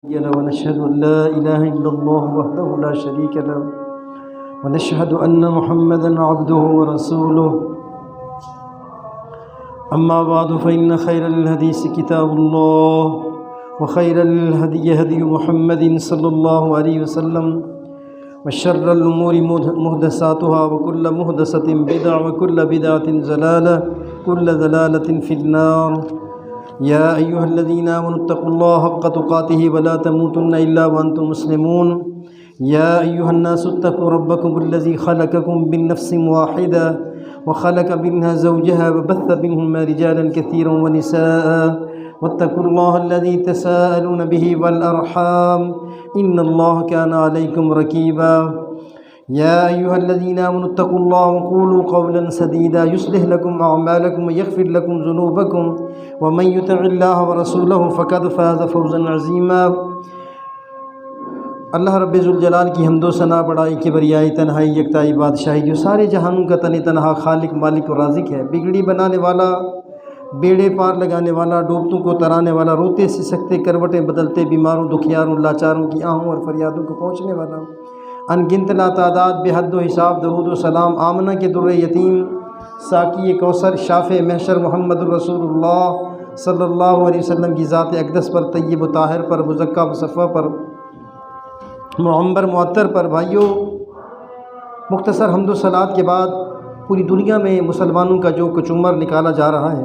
ونشهد أن لا إله إلا الله وحده لا شريك له ونشهد أن محمدا عبده ورسوله أما بعد فإن خير الحديث كتاب الله وخير الهدي هدي محمد صلى الله عليه وسلم وشر الأمور محدثاتها وكل محدثة بدعة وكل بدعة ضلالة كل ضلالة في النار يا أيها الذين آمنوا اتقوا الله حق تقاته ولا تموتن إلا وأنتم مسلمون يا أيها الناس اتقوا ربكم الذي خلقكم من نفس واحدة وخلق منها زوجها وبث منهما رجالا كثيرا ونساء واتقوا الله الذي تساءلون به والأرحام إن الله كان عليكم رقيبا يا أيها الذين آمنوا اتقوا الله وقولوا قولا سديدا يصلح لكم أعمالكم ويغفر لكم ذنوبكم ومن يطع الله ورسوله فقد فاز فوزا عظيما۔ اللہ رب ذوالجلال کی حمد و ثنا، بڑائی، کبریائی، تنہائی، یکتائی، بادشاہی، جو سارے جہانوں کا تن تنہا خالق، مالک و رازق ہے، بگڑی بنانے والا، بیڑے پار لگانے والا، ڈوبتوں کو ترانے والا، روتے سسکتے کروٹیں بدلتے، بیماروں، دکھیاروں، لاچاروں کی آہوں اور فریادوں کو پہنچنے والا، ان گنت لا تعداد، بے حد و حساب، درود و سلام آمنہ کے در یتیم، ساقی کوثر، شافع محشر، محمد الرسول اللہ صلی اللہ علیہ وسلم کی ذات اقدس پر، طیب و طاہر پر، مزکہ مصفہ پر، معمر معطر پر۔ بھائیوں، مختصر حمد و صلوات کے بعد پوری دنیا میں مسلمانوں کا جو کچمر نکالا جا رہا ہے،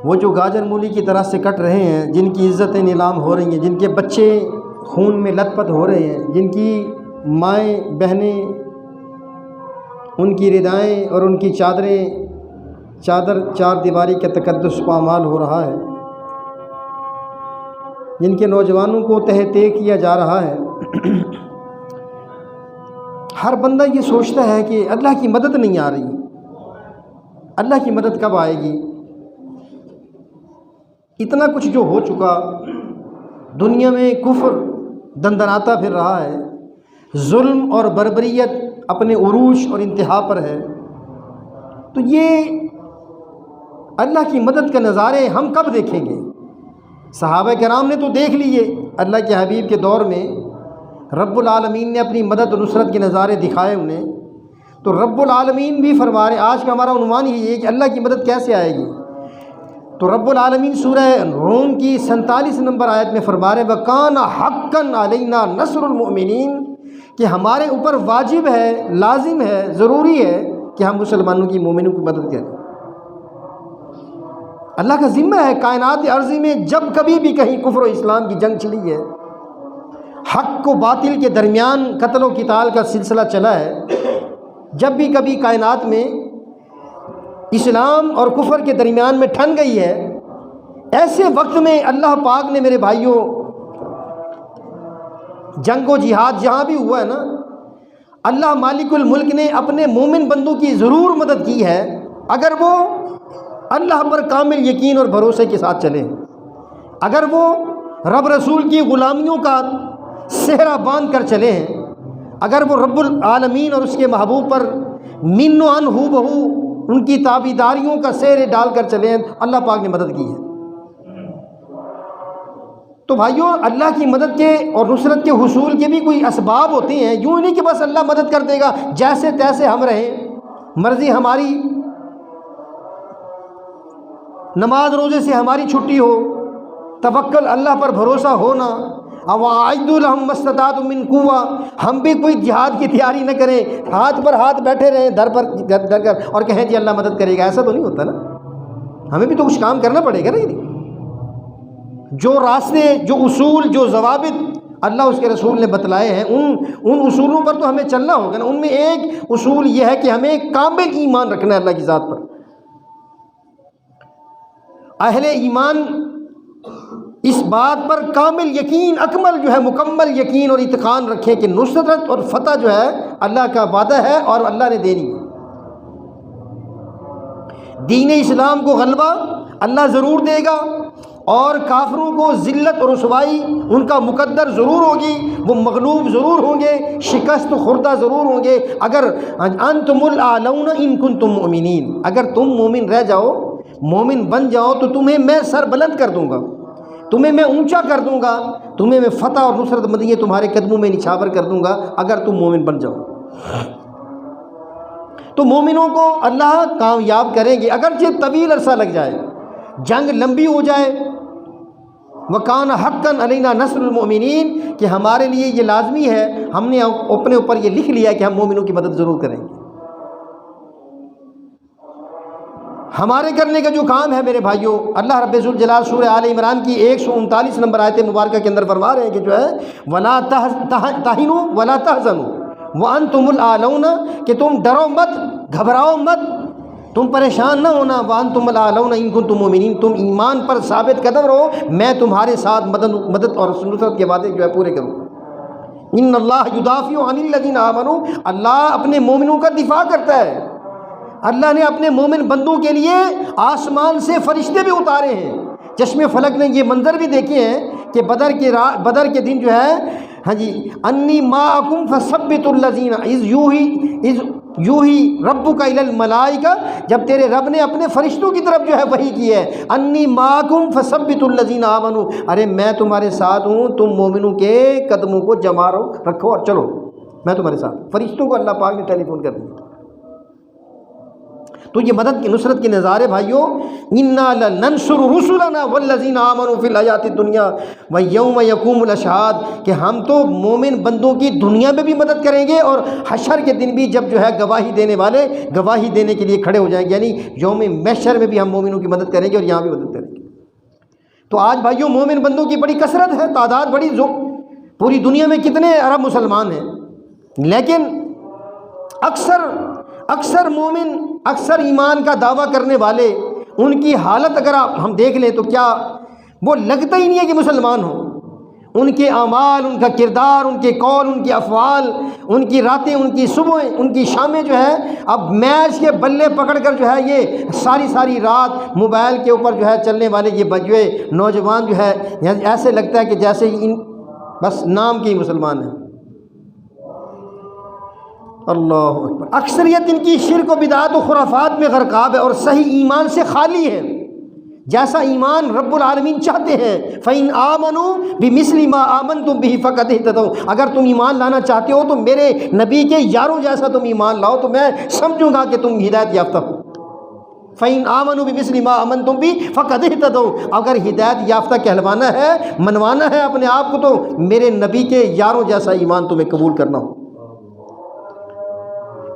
وہ جو گاجر مولی کی طرح سے کٹ رہے ہیں، جن کی عزتیں نیلام ہو رہی ہیں، جن کے بچے خون میں لت پت ہو رہے ہیں، جن کی مائیں بہنیں، ان کی ردائیں اور ان کی چادر چار دیواری کا تقدس پامال ہو رہا ہے، جن کے نوجوانوں کو تہتے کیا جا رہا ہے، ہر بندہ یہ سوچتا ہے کہ اللہ کی مدد نہیں آ رہی، اللہ کی مدد کب آئے گی؟ اتنا کچھ جو ہو چکا، دنیا میں کفر دندناتا پھر رہا ہے، ظلم اور بربریت اپنے عروج اور انتہا پر ہے، تو یہ اللہ کی مدد کے نظارے ہم کب دیکھیں گے؟ صحابہ کرام نے تو دیکھ لیے، اللہ کے حبیب کے دور میں رب العالمین نے اپنی مدد و نصرت کے نظارے دکھائے انہیں، تو رب العالمین بھی فرما رہے، آج کا ہمارا عنوان یہ ہے کہ اللہ کی مدد کیسے آئے گی؟ تو رب العالمین سورہ روم کی 47 نمبر آیت میں فرما رہے وَكَانَ حَقًّا عَلَيْنَا نَصْرُ الْمُؤْمِنِينَ، کہ ہمارے اوپر واجب ہے، لازم ہے، ضروری ہے کہ ہم مسلمانوں کی، مومنوں کی مدد کریں۔ اللہ کا ذمہ ہے کائنات عرضی میں جب کبھی بھی کہیں کفر و اسلام کی جنگ چلی ہے، حق و باطل کے درمیان قتل و قتال کا سلسلہ چلا ہے، جب بھی کبھی کائنات میں اسلام اور کفر کے درمیان میں ٹھن گئی ہے، ایسے وقت میں اللہ پاک نے میرے بھائیوں جنگ و جہاد جہاں بھی ہوا ہے نا، اللہ مالک الملک نے اپنے مومن بندوں کی ضرور مدد کی ہے، اگر وہ اللہ پر کامل یقین اور بھروسے کے ساتھ چلیں، اگر وہ رب رسول کی غلامیوں کا صحرا باندھ کر چلے ہیں، اگر وہ رب العالمین اور اس کے محبوب پر من و ان ہو بہو ان کی تابعداریوں کا سہرے ڈال کر چلے ہیں، اللہ پاک نے مدد کی ہے۔ تو بھائیوں، اللہ کی مدد کے اور نصرت کے حصول کے بھی کوئی اسباب ہوتے ہیں، یوں نہیں کہ بس اللہ مدد کر دے گا جیسے تیسے ہم رہیں، مرضی ہماری، نماز روزے سے ہماری چھٹی ہو، توکل اللہ پر بھروسہ ہونا، وَأَعِدُّوا لَهُم مَّا اسْتَطَعْتُم مِّن قُوَّةٍ، ہم بھی کوئی جہاد کی تیاری نہ کریں، ہاتھ پر ہاتھ بیٹھے رہیں در کر اور کہیں جی اللہ مدد کرے گا، ایسا تو نہیں ہوتا نا، ہمیں بھی تو کچھ کام کرنا پڑے گا نا۔ جو راستے، جو اصول، جو ضوابط اللہ اس کے رسول نے بتلائے ہیں، ان اصولوں پر تو ہمیں چلنا ہوگا نا۔ ان میں ایک اصول یہ ہے کہ ہمیں کامل ایمان رکھنا ہے اللہ کی ذات پر۔ اہل ایمان اس بات پر کامل یقین، اکمل جو ہے مکمل یقین اور اتقان رکھیں کہ نصرت اور فتح جو ہے اللہ کا وعدہ ہے اور اللہ نے دینی ہے۔ دین اسلام کو غلبہ اللہ ضرور دے گا، اور کافروں کو ذلت اور رسوائی ان کا مقدر ضرور ہوگی، وہ مغلوب ضرور ہوں گے، شکست خوردہ ضرور ہوں گے۔ اگر انتم الاعلون ان کنتم مؤمنین، اگر تم مومن رہ جاؤ، مومن بن جاؤ تو تمہیں میں سر بلند کر دوں گا، تمہیں میں اونچا کر دوں گا، تمہیں میں فتح اور نصرت مدینے تمہارے قدموں میں نچھاور کر دوں گا اگر تم مومن بن جاؤ۔ تو مومنوں کو اللہ کامیاب کریں گے، اگرچہ طویل عرصہ لگ جائے، جنگ لمبی ہو جائے۔ وَكَانَ حَقًّا عَلَيْنَا نَصْرُ الْمُؤْمِنِينَ، کہ ہمارے لیے یہ لازمی ہے، ہم نے اپنے اوپر یہ لکھ لیا ہے کہ ہم مومنوں کی مدد ضرور کریں گے۔ ہمارے کرنے کا جو کام ہے میرے بھائیوں، اللہ رب ذوالجلال سورہ آل عمران کی 139 نمبر آیت مبارکہ کے اندر فرما رہے ہیں کہ جو ہے وَلَا تَهِنُوا وَلَا تَحْزَنُوا وَأَنْتُمُ الْأَعْلَوْنَ، کہ تم ڈرو مت، گھبراؤ مت، تم پریشان نہ ہونا، وَأَنْتُمُ الْأَعْلَوْنَ إِن كُنتُم مُؤْمِنِينَ، تم ایمان پر ثابت قدم رہو، میں تمہارے ساتھ مدد اور نصرت کے وعدے جو ہے پورے کروں۔ ان اللہ یدافع عن الذین آمنوا، اللہ اپنے مومنوں کا دفاع کرتا ہے۔ اللہ نے اپنے مومن بندوں کے لیے آسمان سے فرشتے بھی اتارے ہیں۔ چشم فلک نے یہ منظر بھی دیکھے ہیں کہ بدر کے دن جو ہے ہاں جی انی معکم فثبتوا الذین اذ یوحی ربک الی الملائکہ، جب تیرے رب نے اپنے فرشتوں کی طرف جو ہے وحی کی ہے، انی معکم فثبتوا الذین آمنوا، ارے میں تمہارے ساتھ ہوں، تم مومنوں کے قدموں کو جما رکھو اور چلو، میں تمہارے ساتھ۔ فرشتوں کو اللہ پاک نے ٹیلی فون کر دیا۔ تو یہ مدد کی نصرت کے نظارے بھائیوں، انا لننصر رسلنا والذین آمنوا فی الحیات الدنیا ویوم یقوم الاشہاد، کہ ہم تو مومن بندوں کی دنیا میں بھی مدد کریں گے اور حشر کے دن بھی، جب جو ہے گواہی دینے والے گواہی دینے کے لیے کھڑے ہو جائیں گے، یعنی یوم محشر میں بھی ہم مومنوں کی مدد کریں گے اور یہاں بھی مدد کریں گے۔ تو آج بھائیوں مومن بندوں کی بڑی کثرت ہے، تعداد بڑی، پوری دنیا میں کتنے ارب مسلمان ہیں، لیکن اکثر مومن، اکثر ایمان کا دعویٰ کرنے والے، ان کی حالت اگر ہم دیکھ لیں تو کیا وہ لگتا ہی نہیں ہے کہ مسلمان ہوں۔ ان کے اعمال، ان کا کردار، ان کے قول، ان کے افعال، ان کی راتیں، ان کی صبح، ان کی شامیں جو ہے، اب میچ کے بلے پکڑ کر جو ہے یہ ساری رات موبائل کے اوپر جو ہے چلنے والے یہ بجوے نوجوان جو ہے ایسے لگتا ہے کہ جیسے ان بس نام کے ہی مسلمان ہیں۔ اللہ اکبر۔ اکثریت ان کی شرک و بدعات و خرافات میں غرقاب ہے اور صحیح ایمان سے خالی ہے، جیسا ایمان رب العالمین چاہتے ہیں۔ فَإِنْ آمَنُوا بِمِثْلِ مَا آمَنْتُمْ بِهِ فَقَدْ اهْتَدَوْا، اگر تم ایمان لانا چاہتے ہو تو میرے نبی کے یاروں جیسا تم ایمان لاؤ تو میں سمجھوں گا کہ تم ہدایت یافتہ ہو۔ فَإِنْ آمَنُوا بِمِثْلِ مَا آمَنْتُمْ بِهِ فَقَدْ اهْتَدَوْا، اگر ہدایت یافتہ کہلوانا ہے، منوانا ہے اپنے آپ کو، تو میرے نبی کے یاروں جیسا ایمان تمہیں قبول کرنا ہو۔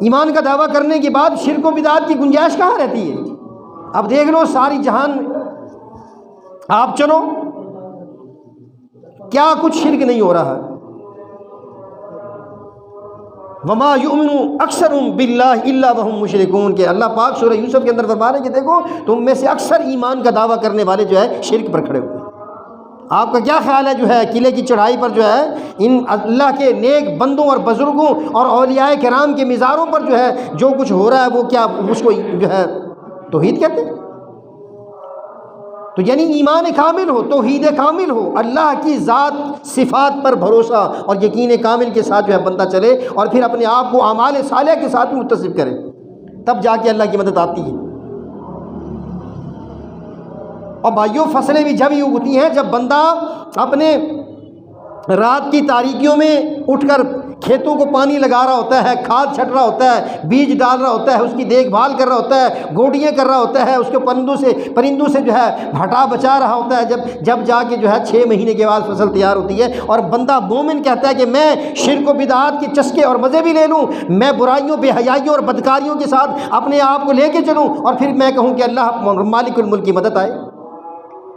ایمان کا دعویٰ کرنے کے بعد شرک و بدعات کی گنجائش کہاں رہتی ہے؟ اب دیکھ لو ساری جہان آپ چلو، کیا کچھ شرک نہیں ہو رہا ہے۔ وما یؤمن اکثرهم باللہ الا وهم مشرکون، کہ اللہ پاک سورہ یوسف کے اندر فرما رہے ہیں کہ دیکھو تم میں سے اکثر ایمان کا دعویٰ کرنے والے جو ہے شرک پر کھڑے ہوئے۔ آپ کا کیا خیال ہے جو ہے قلعے کی چڑھائی پر جو ہے ان اللہ کے نیک بندوں اور بزرگوں اور اولیاء کرام کے مزاروں پر جو ہے جو کچھ ہو رہا ہے وہ کیا اس کو جو ہے توحید کہتے ہیں؟ تو یعنی ایمان کامل ہو، توحید کامل ہو، اللہ کی ذات صفات پر بھروسہ اور یقین کامل کے ساتھ جو ہے بندہ چلے اور پھر اپنے آپ کو اعمال صالحہ کے ساتھ متصف کرے، تب جا کے اللہ کی مدد آتی ہے۔ اور بھائیوں فصلیں بھی جب ہی اگتی ہیں جب بندہ اپنے رات کی تاریکیوں میں اٹھ کر کھیتوں کو پانی لگا رہا ہوتا ہے، کھاد چھٹ رہا ہوتا ہے، بیج ڈال رہا ہوتا ہے، اس کی دیکھ بھال کر رہا ہوتا ہے، گوڈیاں کر رہا ہوتا ہے، اس کو پرندوں سے جو ہے ہٹا بچا رہا ہوتا ہے، جب جا کے جو ہے 6 مہینے کے بعد فصل تیار ہوتی ہے۔ اور بندہ مومن کہتا ہے کہ میں شرک و بدعات کے چسکے اور مزے بھی لے لوں، میں برائیوں، بے حیائیوں اور بدکاریوں کے ساتھ اپنے آپ کو لے کے چلوں، اور پھر میں کہوں کہ اللہ مالک الملک کی مدد آئے،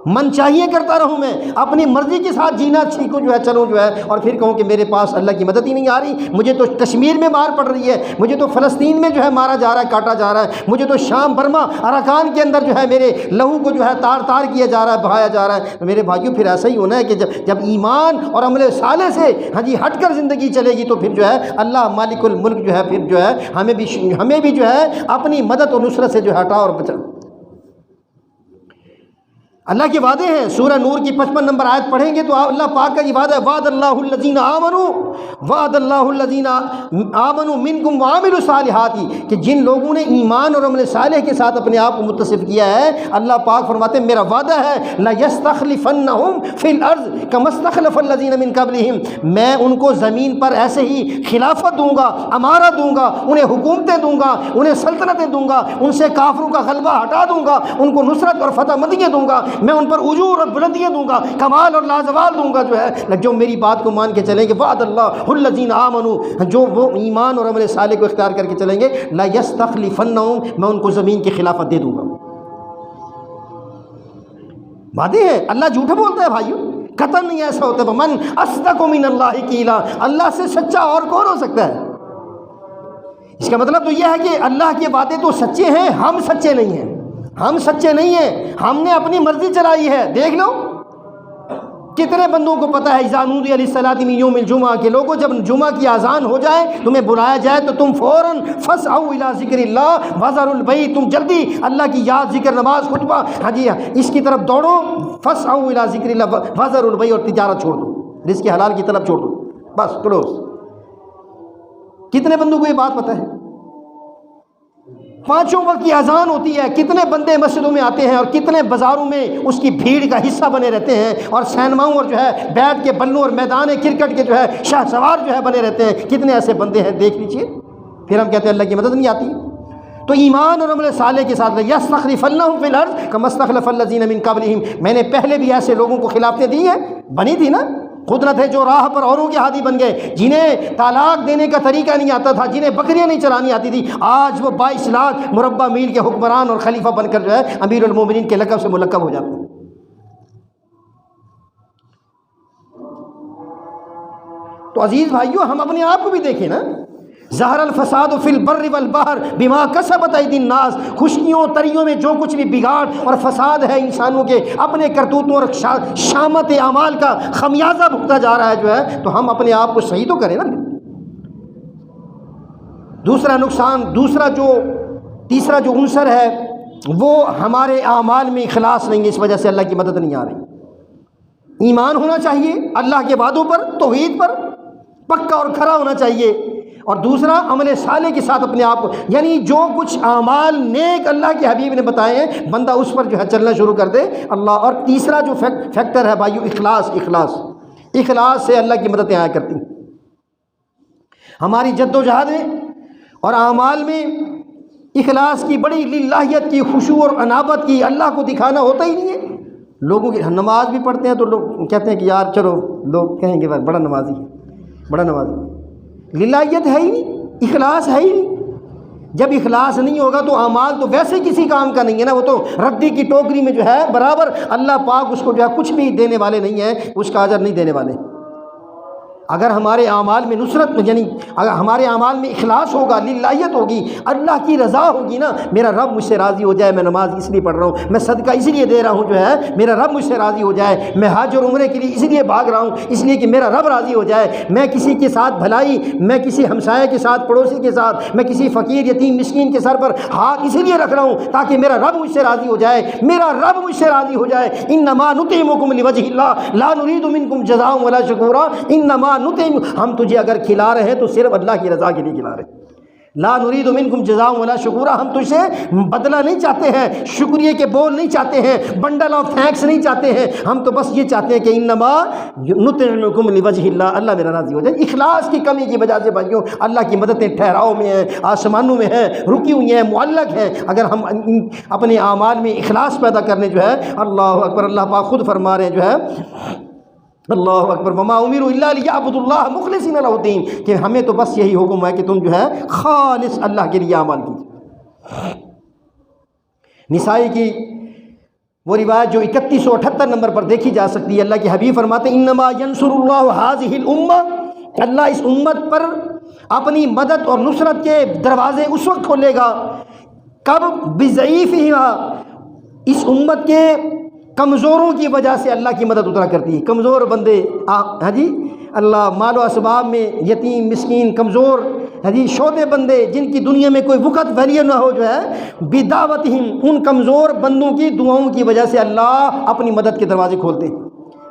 من چاہیے کرتا رہوں، میں اپنی مرضی کے ساتھ جینا سیکھوں جو ہے، چلوں جو ہے، اور پھر کہوں کہ میرے پاس اللہ کی مدد ہی نہیں آ رہی، مجھے تو کشمیر میں مار پڑ رہی ہے، مجھے تو فلسطین میں جو ہے مارا جا رہا ہے، کاٹا جا رہا ہے، مجھے تو شام برما اراکان کے اندر جو ہے میرے لہو کو جو ہے تار تار کیا جا رہا ہے، بہایا جا رہا ہے۔ میرے بھائیوں پھر ایسا ہی ہونا ہے کہ جب ایمان اور عمل صالح سے ہٹ کر زندگی چلے گی تو پھر جو ہے اللہ مالک الملک جو ہے پھر جو ہے ہمیں بھی جو ہے اپنی مدد اور نصرت سے جو ہٹا اور بچا۔ اللہ کے وعدے ہیں. سورہ نور کی 55 نمبر آیت پڑھیں گے تو اللہ پاک کا یہ وعدہ ہے، وعد اللہ الذین آمنوا وعد اللہ الذین آمنوا منکم وعملوا الصالحات، کہ جن لوگوں نے ایمان اور عمل صالح کے ساتھ اپنے آپ کو متصف کیا ہے، اللہ پاک فرماتے ہیں میرا وعدہ ہے لَيَسْتَخْلِفَنَّهُمْ فِي الْأَرْضِ كَمَا اسْتَخْلَفَ الَّذِينَ مِن قَبْلِهِمْ، میں ان کو زمین پر ایسے ہی خلافت دوں گا، امارت دوں گا، انہیں حکومتیں دوں گا، انہیں سلطنتیں دوں گا، ان سے کافروں کا غلبہ ہٹا دوں گا، ان کو نصرت اور فتح مندیاں دوں گا، میں ان پر اجور اور بلندیاں دوں گا، کمال اور لازوال دوں گا. جو ہے جو میری بات کو مان کے چلیں گے، وعد اللہ الذین آمنوا، جو وہ ایمان اور عمل صالح کو اختیار کر کے چلیں گے، لا یستخلفنہم، میں ان کو زمین کی خلافت دے دوں گا. وعدے ہیں، اللہ جھوٹ بولتا ہے بھائیو، قطعاً نہیں ایسا ہوتا ہے. من اصدق من اللہ قیلا، اللہ سے سچا اور کون ہو سکتا ہے؟ اس کا مطلب تو یہ ہے کہ اللہ کے وعدے تو سچے ہیں، ہم سچے نہیں ہیں. ہم سچے نہیں ہیں، ہم نے اپنی مرضی چلائی ہے. دیکھ لو کتنے بندوں کو پتہ ہے اذا نودی للصلاۃ من یوم الجمعہ، کہ لوگوں جب جمعہ کی اذان ہو جائے، تمہیں بلایا جائے تو تم فوراً فسعوا الی ذکر اللہ وذروا البیع، تم جلدی اللہ کی یاد، ذکر، نماز، خطبہ، ہاں جی اس کی طرف دوڑو. فسعوا الی ذکر اللہ وذروا البیع، اور تجارت چھوڑ دو، رزق حلال کی طرف چھوڑ دو، بس کلوز. کتنے بندوں کو یہ بات پتہ ہے؟ 5 وقت کی اذان ہوتی ہے، کتنے بندے مسجدوں میں آتے ہیں اور کتنے بازاروں میں اس کی بھیڑ کا حصہ بنے رہتے ہیں، اور سینماؤں اور جو ہے بیٹ کے بلوں اور میدان کرکٹ کے جو ہے شاہ سوار جو ہے بنے رہتے ہیں. کتنے ایسے بندے ہیں دیکھ لیجئے. پھر ہم کہتے ہیں اللہ کی مدد نہیں آتی. تو ایمان اور عمل صالح کے ساتھ یستخلفنہم فی الارض کما استخلف الذین من قبلہم، میں نے پہلے بھی ایسے لوگوں کو خلافتیں دی ہیں، بنی تھی نا. خود نہ تھے جو راہ پر اوروں کے ہادی بن گئے، جنہیں طلاق دینے کا طریقہ نہیں آتا تھا، جنہیں بکریاں نہیں چلانی آتی تھی، آج وہ 22 لاکھ مربع میل کے حکمران اور خلیفہ بن کر جو ہے امیر المومنین کے لقب سے ملقب ہو جاتے ہیں. تو عزیز بھائیو، ہم اپنے آپ کو بھی دیکھیں نا. ظہر الفساد فی البر والبحر بما کسبت ایدی الناس، خشکیوں تریوں میں جو کچھ بھی بگاڑ اور فساد ہے انسانوں کے اپنے کرتوتوں اور شامت اعمال کا خمیازہ بھگتا جا رہا ہے جو ہے، تو ہم اپنے آپ کو صحیح تو کریں نا. دوسرا نقصان، تیسرا جو عنصر ہے وہ ہمارے اعمال میں اخلاص نہیں ہے، اس وجہ سے اللہ کی مدد نہیں آ رہی. ایمان ہونا چاہیے اللہ کے وعدوں پر، توحید پر پکا اور کھرا ہونا چاہیے. اور دوسرا عمل صالح کے ساتھ اپنے آپ کو، یعنی جو کچھ اعمال نیک اللہ کے حبیب نے بتائے ہیں بندہ اس پر جو ہے چلنا شروع کر دے اللہ. اور تیسرا جو فیکٹر ہے بھائیو، اخلاص سے اللہ کی مددیں آیا کرتی ہیں. ہماری جد و جہد میں اور اعمال میں اخلاص کی، بڑی للہیت کی، خشوع اور انابت کی، اللہ کو دکھانا ہوتا ہی نہیں ہے. لوگوں کی نماز بھی پڑھتے ہیں تو لوگ کہتے ہیں کہ یار چلو، لوگ کہیں گے بڑا نمازی ہے، بڑا نمازی. للہیت ہے ہی نہیں، اخلاص ہے ہی نہیں. جب اخلاص نہیں ہوگا تو اعمال تو ویسے کسی کام کا نہیں ہے نا، وہ تو ردی کی ٹوکری میں جو ہے برابر. اللہ پاک اس کو جو ہے کچھ بھی دینے والے نہیں ہیں، اس کا اجر نہیں دینے والے. اگر ہمارے اعمال میں نصرت، یعنی اگر ہمارے اعمال میں اخلاص ہوگا، للہیت ہوگی، اللہ کی رضا ہوگی نا، میرا رب مجھ سے راضی ہو جائے، میں نماز اس لیے پڑھ رہا ہوں، میں صدقہ اس لیے دے رہا ہوں جو ہے میرا رب مجھ سے راضی ہو جائے، میں حج اور عمرے کے لیے اس لیے بھاگ رہا ہوں اس لیے کہ میرا رب راضی ہو جائے، میں کسی کے ساتھ بھلائی، میں کسی ہمسائے کے ساتھ، پڑوسی کے ساتھ، میں کسی فقیر یتیم مسکین کے سر پر ہاتھ اس لیے رکھ رہا ہوں تاکہ میرا رب مجھ سے راضی ہو جائے، میرا رب مجھ سے راضی ہو جائے. انما نطعمکم لوجہ اللہ لا نرید منکم جزاء ولا شکورا. انما نطعم، ہم تجھے اگر کھلا رہے ہیں تو صرف اللہ کی رضا کے لیے کھلا رہے ہیں. لا نرید منکم جزاء ولا شکورا، ہم تجھ سے بدلہ نہیں چاہتے ہیں، شکریہ کے بول نہیں چاہتے ہیں، بنڈل آف تھینکس نہیں چاہتے ہیں، ہم تو بس یہ چاہتے ہیں کہ انما نطعمکم لوجہ اللہ، اللہ میرا راضی ہو جائے. اخلاص کی کمی کی وجہ سے بھائیوں اللہ کی مددیں ٹھہراؤ میں ہیں، آسمانوں میں ہیں، رکی ہوئی ہیں، معلق ہیں. اگر ہم اپنے اعمال میں اخلاص پیدا کرنے جو ہے، اللہ اکبر، اللہ پاک خود فرما رہے ہیں جو ہے اللہ اکبر، وما امروا الا لیعبدوا اللہ مخلصین لہ الدین، کہ ہمیں تو بس یہی حکم ہے کہ تم جو ہے خالص اللہ کے لیے اعمال کیجیے. نسائی کی وہ روایت جو 3178 نمبر پر دیکھی جا سکتی ہے، اللہ کے حبیب فرماتے ہیں انما ینصر اللہ ھذہ الامہ، اللہ اس امت پر اپنی مدد اور نصرت کے دروازے اس وقت کھولے گا کب؟ بضعیفہا، اس امت کے کمزوروں کی وجہ سے اللہ کی مدد اترا کرتی ہے. کمزور بندے، ہاں جی، اللہ مال و اسباب میں یتیم مسکین کمزور جی شودے بندے جن کی دنیا میں کوئی وقت ویلیو نہ ہو جو ہے، بدعوتہم، ان کمزور بندوں کی دعاؤں کی وجہ سے اللہ اپنی مدد کے دروازے کھولتے ہیں،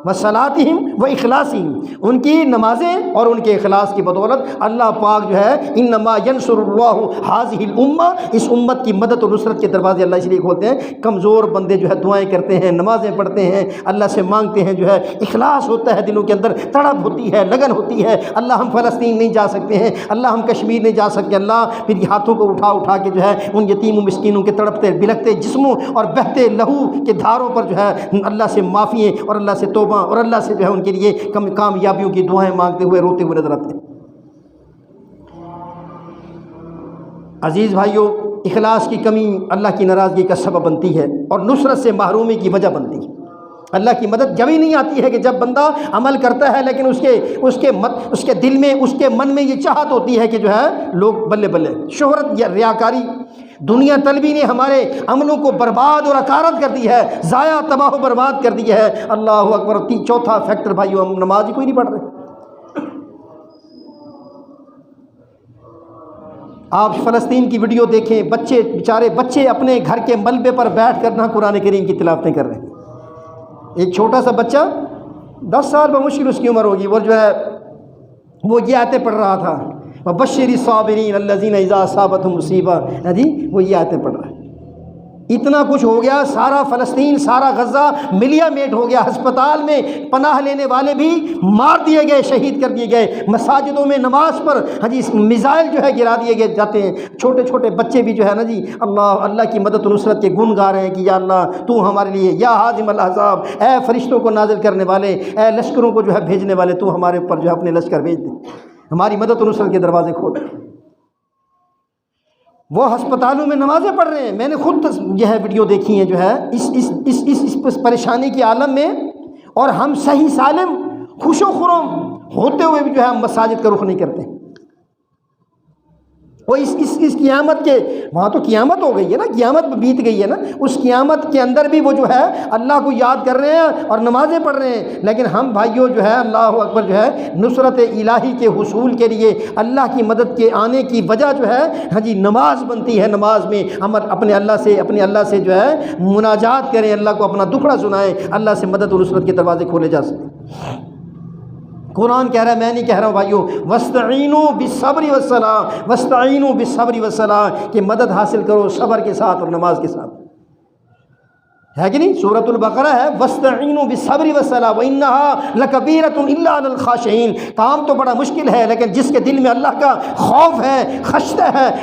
وصلاتہم و اخلاصہم، ان کی نمازیں اور ان کے اخلاص کی بدولت اللہ پاک جو ہے انما ینصر اللہ ہذہ الامہ، اس امت کی مدد اور نصرت کے دروازے اللہ اس لیے کھولتے ہیں، کمزور بندے جو ہے دعائیں کرتے ہیں، نمازیں پڑھتے ہیں، اللہ سے مانگتے ہیں، جو ہے اخلاص ہوتا ہے دلوں کے اندر، تڑپ ہوتی ہے، لگن ہوتی ہے، اللہ ہم فلسطین نہیں جا سکتے ہیں، اللہ ہم کشمیر نہیں جا سکتے، اللہ پھر ہاتھوں کو اٹھا اٹھا کے جو ہے ان یتیم و مسکینوں کے تڑپتے بلکتے جسموں اور بہتے لہو کے دھاروں پر جو ہے اللہ سے معافی اور اللہ سے توبہ اور اللہ سے جو ہے ان کے لیے کامیابیوں کی دعائیں مانگتے ہوئے روتے ہوئے نظر آتے ہیں۔ عزیز بھائیوں، اخلاص کی کمی اللہ کی ناراضگی کا سبب بنتی ہے اور نصرت سے محرومی کی وجہ بنتی ہے۔ اللہ کی مدد جب ہی نہیں آتی ہے کہ جب بندہ عمل کرتا ہے لیکن اس کے دل میں، اس کے من میں یہ چاہت ہوتی ہے کہ جو ہے لوگ بلے بلے، شہرت یا ریاکاری، دنیا طلبی نے ہمارے عملوں کو برباد اور اکارت کر دی ہے، ضائع تباہ و برباد کر دی ہے۔ اللہ اکبر۔ چوتھا فیکٹر بھائیو، ہم نماز ہی کوئی نہیں پڑھ رہے۔ آپ فلسطین کی ویڈیو دیکھیں، بچے بیچارے بچے اپنے گھر کے ملبے پر بیٹھ کر نہ قرآن کریم کی تلاوتیں کر رہے ہیں۔ ایک چھوٹا سا بچہ 10 سال بمشکل اس کی عمر ہوگی، وہ جو ہے وہ یہ آیتیں پڑھ رہا تھا، وَبَشِّرِ الصَّابِرِينَ الَّذِينَ إِذَا أَصَابَتْهُمْ مُصِيبَةٌ، جی وہ یہ آیتیں پڑھ رہا ہے۔ اتنا کچھ ہو گیا، سارا فلسطین، سارا غزہ ملیا میٹ ہو گیا، ہسپتال میں پناہ لینے والے بھی مار دیے گئے، شہید کر دیے گئے، مساجدوں میں نماز پر جی میزائل جو ہے گرا دیے گئے جاتے ہیں، چھوٹے چھوٹے بچے بھی جو ہے نا جی اللہ کی مدد و نصرت کے گن گا رہے ہیں کہ یا اللہ تو ہمارے لیے، یا حازم الاحزاب، اے فرشتوں کو نازل کرنے والے، اے لشکروں کو جو ہے بھیجنے والے، تو ہمارے اوپر جو ہے اپنے لشکر بھیج دے، ہماری مدد و نصرت کے دروازے کھول دے۔ وہ ہسپتالوں میں نمازیں پڑھ رہے ہیں، میں نے خود یہ ہے ویڈیو دیکھی ہیں جو ہے اس پریشانی کے عالم میں، اور ہم صحیح سالم خوش و خرم ہوتے ہوئے بھی جو ہے ہم مساجد کا رخ نہیں کرتے۔ وہ اس قیامت کے وہاں تو قیامت ہو گئی ہے نا، قیامت بیت گئی ہے نا، اس قیامت کے اندر بھی وہ جو ہے اللہ کو یاد کر رہے ہیں اور نمازیں پڑھ رہے ہیں، لیکن ہم بھائیوں جو ہے اللہ اکبر جو ہے نصرت الہی کے حصول کے لیے اللہ کی مدد کے آنے کی وجہ جو ہے ہاں جی نماز بنتی ہے۔ نماز میں ہم اپنے اللہ سے جو ہے مناجات کریں، اللہ کو اپنا دکھڑا سنائیں، اللہ سے مدد و نصرت کے دروازے کھولے جا سکیں۔ قرآن کہہ رہا ہے، میں نہیں کہہ رہا ہوں بھائیو، وَاسْتَعِینُوا بِالصَّبْرِ وَالصَّلَاةِ، وَاسْتَعِینُوا بِالصَّبْرِ وَالصَّلَاةِ، کہ مدد حاصل کرو صبر کے ساتھ اور نماز کے ساتھ، ہے کہ نہیں؟ سورۃ البقرہ ہے، وَاسْتَعِینُوا بِالصَّبْرِ وَالصَّلَاةِ وَإِنَّهَا لَكَبِیرَةٌ إِلَّا عَلَى الْخَاشِعِینَ، کام تو بڑا مشکل ہے لیکن جس کے دل میں اللہ کا خوف ہے،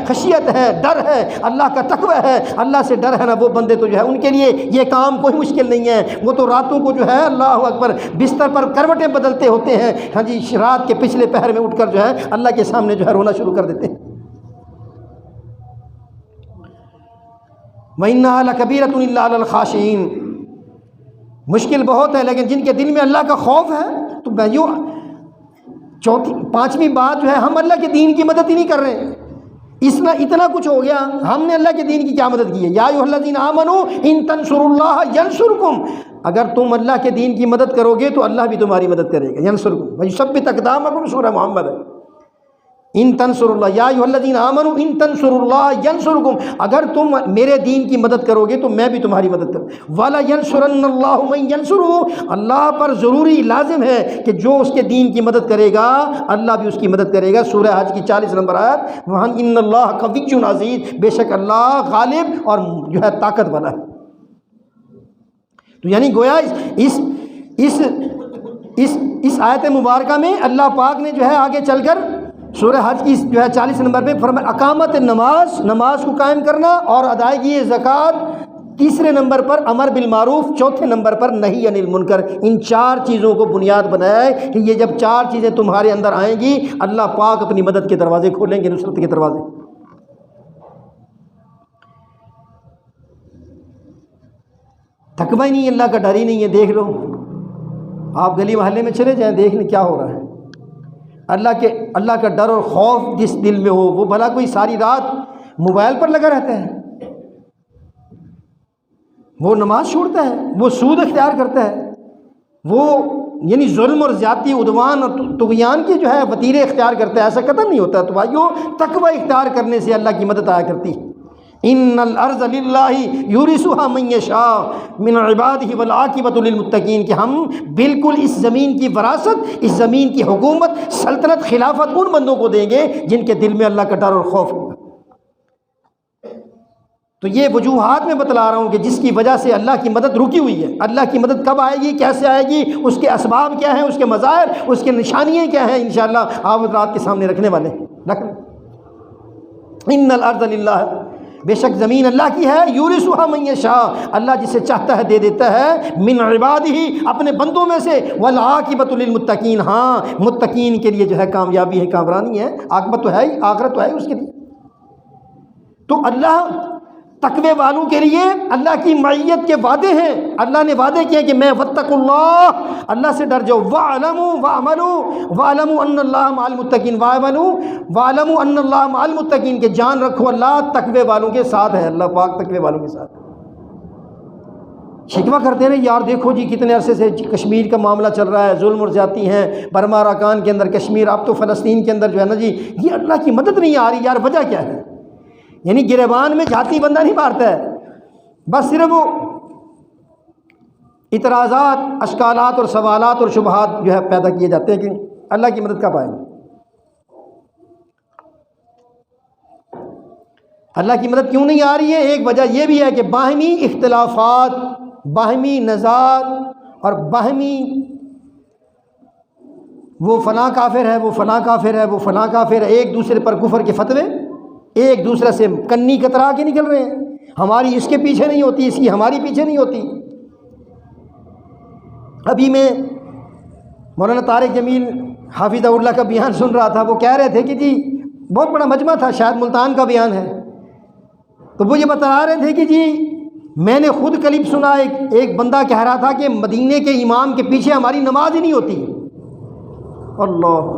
خشیت ہے، ڈر ہے، اللہ کا تقوی ہے، اللہ سے ڈر ہے نا، وہ بندے تو جو ہے ان کے لیے یہ کام کوئی مشکل نہیں ہے۔ وہ تو راتوں کو جو ہے اللہ اکبر بستر پر کروٹیں بدلتے ہوتے ہیں، ہاں جی رات کے پچھلے پہر میں اٹھ کر جو ہے اللہ کے سامنے جو ہے رونا شروع کر دیتے ہیں۔ وَإِنَّهَا لَكَبِيرَةٌ إِلَّا عَلَى الْخَاشِعِينَ، مشکل بہت ہے لیکن جن کے دل میں اللہ کا خوف ہے تو بھائیو، پانچویں بات جو ہے، ہم اللہ کے دین کی مدد ہی نہیں کر رہے ہیں۔ اتنا کچھ ہو گیا، ہم نے اللہ کے دین کی کیا مدد کی ہے؟ یا ایھا الذین آمنوا ان تنصروا اللہ ینصرکم، اگر تم اللہ کے دین کی مدد کرو گے تو اللہ بھی تمہاری مدد کرے گا، ینصرکم ویثبت اقدامکم، سورہ محمد ہے۔ ان تنصروا اللہ، یا ایھا الذین آمنوا ان تنصروا اللہ ینصرکم، اگر تم میرے دین کی مدد کرو گے تو میں بھی تمہاری مدد کروں، وَلَا يَنصُرَنَّ اللَّهُ مَن يَنصُرُهُ، اللہ پر ضروری لازم ہے کہ جو اس کے دین کی مدد کرے گا اللہ بھی اس کی مدد کرے گا۔ سورہ حج کی 40 نمبر آیت، وَإِنَّ اللَّهَ قَوِيٌّ عَزِيزٌ، بے شک اللہ غالب اور جو ہے طاقت والا ہے۔ تو یعنی گویا اس آیت مبارکہ میں اللہ پاک نے جو ہے آگے چل کر سورہ حج کی جو ہے 40 نمبر پہ فرمایا اقامت نماز کو قائم کرنا اور ادائیگی زکوٰۃ، تیسرے نمبر پر امر بالمعروف، چوتھے نمبر پر نہی عن المنکر، ان 4 چیزوں کو بنیاد بنایا ہے کہ یہ جب 4 چیزیں تمہارے اندر آئیں گی اللہ پاک اپنی مدد کے دروازے کھولیں گے، نصرت کے دروازے۔ تقوی ہی نہیں ہے، اللہ کا ڈر ہی نہیں ہے۔ دیکھ لو آپ گلی محلے میں چلے جائیں، دیکھ لیں کیا ہو رہا ہے۔ اللہ کا ڈر اور خوف جس دل میں ہو، وہ بھلا کوئی ساری رات موبائل پر لگا رہتا ہے؟ وہ نماز چھوڑتا ہے، وہ سود اختیار کرتا ہے، وہ یعنی ظلم اور زیادتی، عدوان اور طغیان کے جو ہے وتیرے اختیار کرتا ہے، ایسا قطعا نہیں ہوتا۔ تو بھائیو تقوی اختیار کرنے سے اللہ کی مدد آیا کرتی ہے۔ ان الارض للہ یورثھا من یشاء من عبادہ والعاقبۃ للمتقین، کہ ہم بالکل اس زمین کی وراثت، اس زمین کی حکومت، سلطنت، خلافت ان بندوں کو دیں گے جن کے دل میں اللہ کا ڈر اور خوف ہوگا۔ تو یہ وجوہات میں بتلا رہا ہوں کہ جس کی وجہ سے اللہ کی مدد رکی ہوئی ہے۔ اللہ کی مدد کب آئے گی، کیسے آئے گی، اس کے اسباب کیا ہیں، اس کے مظاہر، اس کے نشانیاں کیا ہیں، انشاءاللہ آپ حضرات کے سامنے رکھنے والے ہیں۔ ان الارض للہ، بے شک زمین اللہ کی ہے، یورثھا من یشاء، اللہ جسے چاہتا ہے دے دیتا ہے، من عبادہ، اپنے بندوں میں سے، والعاقبۃ للمتقین، ہاں متقین کے لیے جو ہے کامیابی ہے، کامرانی ہے، عاقبت تو ہے ہی، آخرت تو ہے اس کے لیے۔ تو اللہ تقوی والوں کے لیے اللہ کی معیت کے وعدے ہیں۔ اللہ نے وعدے کیے کہ میں واتقوا اللہ، اللہ سے ڈر جاؤ، واعلموا واعملوا واعلموا ان اللہ مع المتقین، واعلموا ان اللہ مع المتقین، کہ جان رکھو اللہ تقوی والوں کے ساتھ ہے، اللہ پاک تقوی والوں کے ساتھ ہے۔ شکوہ کرتے ہیں یار دیکھو جی کتنے عرصے سے کشمیر کا معاملہ چل رہا ہے، ظلم اور زیادتی ہیں برما اراکان کے اندر، کشمیر، اب تو فلسطین کے اندر جو ہے نا جی، یہ اللہ کی مدد نہیں آ رہی، یار وجہ کیا ہے؟ یعنی گریبان میں جھاتی بندہ نہیں مارتا ہے، بس صرف وہ اعتراضات، اشکالات اور سوالات اور شبہات جو ہے پیدا کیے جاتے ہیں کہ اللہ کی مدد کب آئے گی۔ اللہ کی مدد کیوں نہیں آ رہی ہے؟ ایک وجہ یہ بھی ہے کہ باہمی اختلافات، باہمی نزاعات اور باہمی وہ فلاں کافر ہے، وہ فلاں کافر ہے، وہ فلاں کافر ہے، ایک دوسرے پر کفر کے فتوے ایک دوسرے سے کنی کترا کے نکل رہے ہیں، ہماری اس کے پیچھے نہیں ہوتی، اس کی ہماری پیچھے نہیں ہوتی۔ ابھی میں مولانا طارق جمیل حافظہ اللہ کا بیان سن رہا تھا، وہ کہہ رہے تھے کہ جی بہت بڑا مجمع تھا، شاید ملتان کا بیان ہے، تو وہ یہ بتا رہے تھے کہ جی میں نے خود کلپ سنا، ایک بندہ کہہ رہا تھا کہ مدینے کے امام کے پیچھے ہماری نماز ہی نہیں ہوتی۔ اللہ،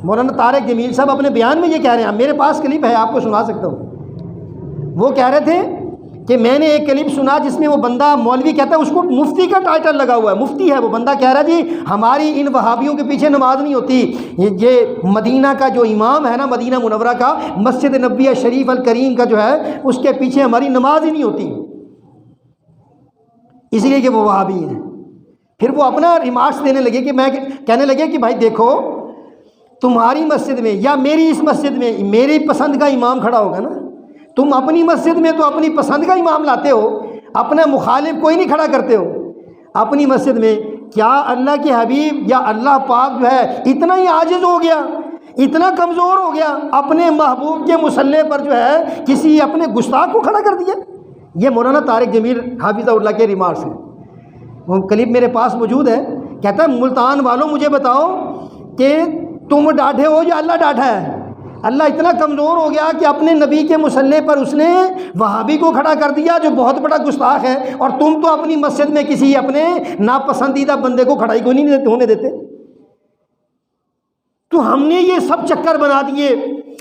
مولانا طارق جمیل صاحب اپنے بیان میں یہ کہہ رہے ہیں، میرے پاس کلپ ہے آپ کو سنا سکتا ہوں۔ وہ کہہ رہے تھے کہ میں نے ایک کلپ سنا جس میں وہ بندہ مولوی کہتا ہے، اس کو مفتی کا ٹائٹل لگا ہوا ہے، مفتی ہے وہ بندہ، کہہ رہا جی ہماری ان وہابیوں کے پیچھے نماز نہیں ہوتی، یہ مدینہ کا جو امام ہے نا، مدینہ منورہ کا، مسجد نبویہ شریف الکریم کا جو ہے، اس کے پیچھے ہماری نماز ہی نہیں ہوتی، اس لیے کہ وہ وہابی ہیں۔ پھر وہ اپنا ریمارکس دینے لگے کہ میں کہنے لگے کہ بھائی دیکھو تمہاری مسجد میں یا میری اس مسجد میں میری پسند کا امام کھڑا ہوگا نا، تم اپنی مسجد میں تو اپنی پسند کا امام لاتے ہو، اپنا مخالف کوئی نہیں کھڑا کرتے ہو اپنی مسجد میں۔ کیا اللہ کے حبیب یا اللہ پاک جو ہے اتنا ہی عاجز ہو گیا، اتنا کمزور ہو گیا، اپنے محبوب کے مصلی پر جو ہے کسی اپنے گستاخ کو کھڑا کر دیا؟ یہ مولانا طارق جمیل حافظہ اللہ کے ریمارکس ہیں، وہ کلپ میرے پاس موجود ہے۔ کہتا ہے ملتان والوں مجھے بتاؤ کہ تم ڈاٹھے ہو یا اللہ ڈاٹھا ہے؟ اللہ اتنا کمزور ہو گیا کہ اپنے نبی کے مصلی پر اس نے وہابی کو کھڑا کر دیا جو بہت بڑا گستاخ ہے، اور تم تو اپنی مسجد میں کسی اپنے ناپسندیدہ بندے کو کھڑائی کو نہیں ہونے دیتے۔ تو ہم نے یہ سب چکر بنا دیے،